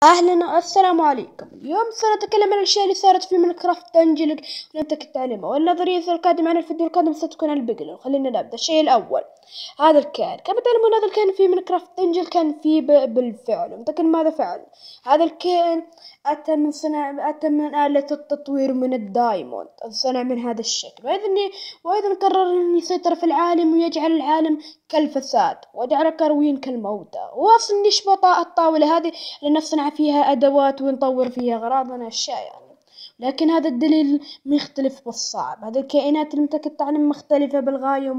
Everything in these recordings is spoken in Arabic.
أهلا السلام عليكم. اليوم سنتكلم عن الأشياء اللي صارت في ماينكرافت دنجل ولم تكن تعلمها، والنظرية القادمة عن الفيديو القادم ستكون عن البقلة. خلينا نبدأ. الشيء الأول، هذا الكائن كما تعلمون هذا الكائن في ماينكرافت دنجل كان فيه بالفعل، لكن ماذا فعل؟ هذا الكائن أتى من آلة التطوير من الدايموند، صنع من هذا الشكل، وأيضا قرر أن يسيطر في العالم ويجعل العالم كالفساد وجعل كروين كالموتى، وأصلا يشبه الطاولة هذه لنصنع فيها أدوات ونطور فيها أغراضنا أشياء يعني. لكن هذا الدليل مختلف بالصعب. هذه الكائنات اللي ممكن تعلم مختلفة بالغاية،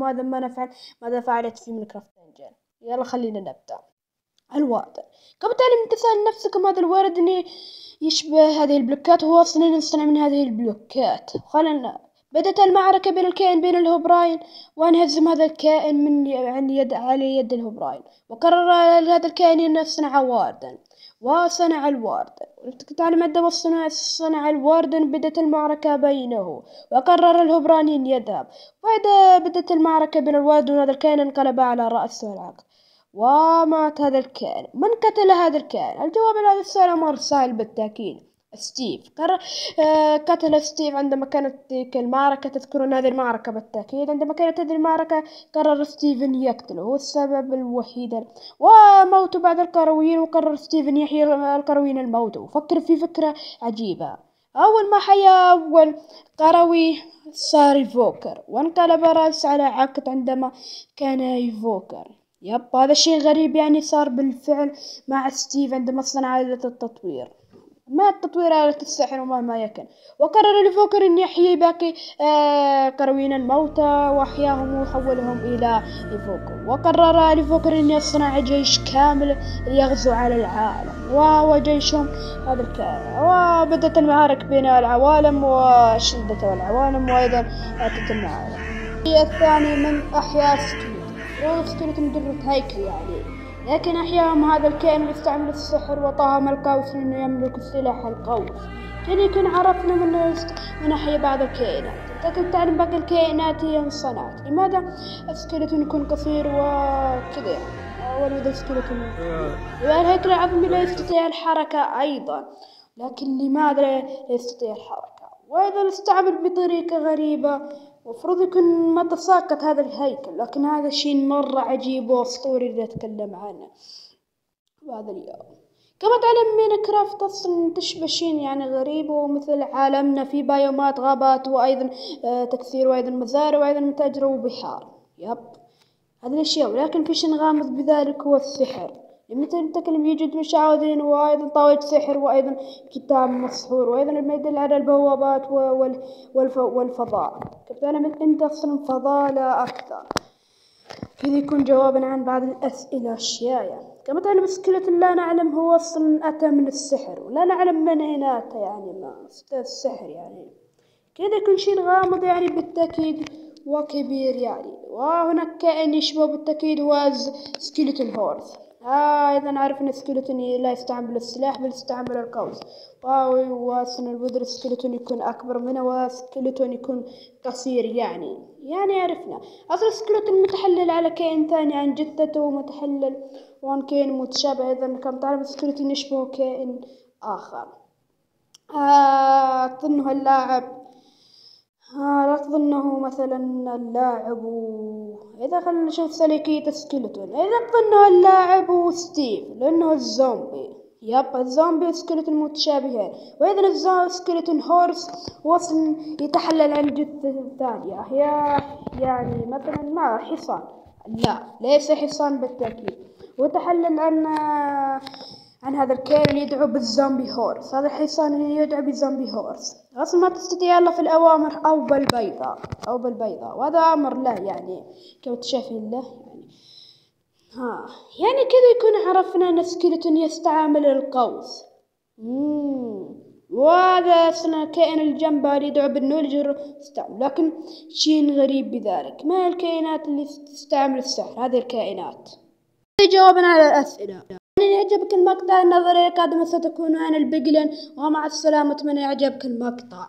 ماذا فعلت في ماينكرافت دنجل. يلا خلينا نبدأ. الوارد، كما تعلم تسأل نفسك هذا الوارد إني يشبه هذه البلوكات، هو أصلا نصنع من هذه البلوكات. بدأت المعركة بين الكائن بين الهوبراين، وانهزم هذا الكائن على يد الهوبراين، وقرر هذا الكائن أن يصنع واردا، وصنع الواردن. تعلم عندما صنع الواردن بدأت المعركة بينه، وقرر الهوبران أن يذهب. بعد بدأت المعركة بين الواردن وهذا الكائن، انقلب على رأسه العقل ومات هذا الكائن. من قتل هذا الكائن؟ الجواب على هذا السؤال أمر سهل بالتأكيد، ستيف. قتل ستيف عندما كانت تلك المعركة. تذكرون هذه المعركة بالتأكيد. عندما كانت هذه المعركة قرر ستيفن يقتله، هو السبب الوحيد. وموت بعض القرويين، وقرر ستيفن يحيي القرويين الموت. وفكر في فكرة عجيبة. أول ما حيا أول قروي صار يفوكر، وانقلب رأس على عقد عندما كان يفوكر. هذا شيء غريب يعني صار بالفعل مع ستيف عندما صنع آلة التطوير. ما التطوير آلة السحر وما يكن. وقرر الفوكر أن يحيي باقي قرويين الموتى، وأحياهم وحولهم إلى الفوكر. وقرر الفوكر أن يصنع جيش كامل ليغزو على العالم، وهو جيشهم هذا الكائن. وبدت المعارك بين العوالم وشدت العوالم، وأيضا أتت المعارك. الثاني من أحياء سكيلتون مدرة هيكل يعني، لكن أحياهم هذا الكائن اللي استعمل السحر وطاهم القوس لأنه يملك سلاح القوس. كذا يكون عرفنا من أحيا بعض الكائنات. لكن تعلم باقي الكائنات هي انصنعت. لماذا سكيلتون يكون قصير وكذا يعني؟ ولماذا سكيلتون الهيكل العظمي لا يستطيع الحركة أيضا؟ لكن لماذا لا يستطيع الحركة؟ وأيضا استعمل بطريقة غريبة. مفروض يكون متساقط هذا الهيكل، لكن هذا شيء مرة عجيب وأسطوري اللي أتكلم عنه هذا اليوم. كما تعلم ماينكرافت أصلا تشبه شيء يعني غريب، ومثل عالمنا في بايومات غابات، وأيضا تكثير، وأيضا مزارع، وأيضا متاجر وبحار. هذه الأشياء. ولكن في شيء غامض بذلك هو السحر. مثل نتكلم يوجد مشعوذين، وأيضا طاولة سحر، وأيضا كتاب مسحور، وأيضا ما يدل على البوابات والفضاء. كتعلم أنت أصلا فضاء لا أكثر. كذا يكون جوابا عن بعض الأسئلة أشياء يعني. كما تعلم سكيلتون لا نعلم هو أصلا أتى من السحر، ولا نعلم من أين أتى يعني ما السحر يعني. كذا يكون شيء غامض يعني بالتأكيد وكبير يعني. وهناك كائن يشبه بالتأكيد هو سكيلتون هورس. أيضا عرف أن سكيلتون لا يستعمل السلاح بل يستعمل القوس. وأصلا البودر سكيلتون يكون أكبر منه، وسكيلتون يكون قصير يعني عرفنا. أصلا سكيلتون متحلل على كائن ثاني عن جثته متحلل، وان كائن متشابه. أيضا كم تعرف سكيلتون يشبه كائن آخر. أظنه اللاعب. لا تظنه مثلا اللاعب إذا خلنا نشوف سلوكية سكيلتون. إذا تظنه اللاعب ستيف لأنه الزومبي. الزومبي سكيلتون متشابهين. وإذا سكيلتون هورس وصل يتحلل عن جثة ثانية يعني مثلا مع حصان. لا، ليس حصان بالتأكيد. وتحلل عن هذا الكائن اللي يدعو بالزومبي هورس. هذا الحصان اللي يدعو بالزومبي هورس أصلا ما تستطيع إلا في الأوامر أو بالبيضاء وهذا أمر له يعني كما تشاهدون له يعني كذا يكون عرفنا أن سكيلتون يستعمل القوس. وهذا أصلا كائن الجمبري يدعو بالنولجر يستعمل. لكن شيء غريب بذلك، ما الكائنات اللي تستعمل السحر؟ هذه الكائنات. جوابنا على الأسئلة. إن يعجبك المقطع النظرية القادمة ستكون عن البقلن. ومع السلامة. من يعجبك المقطع.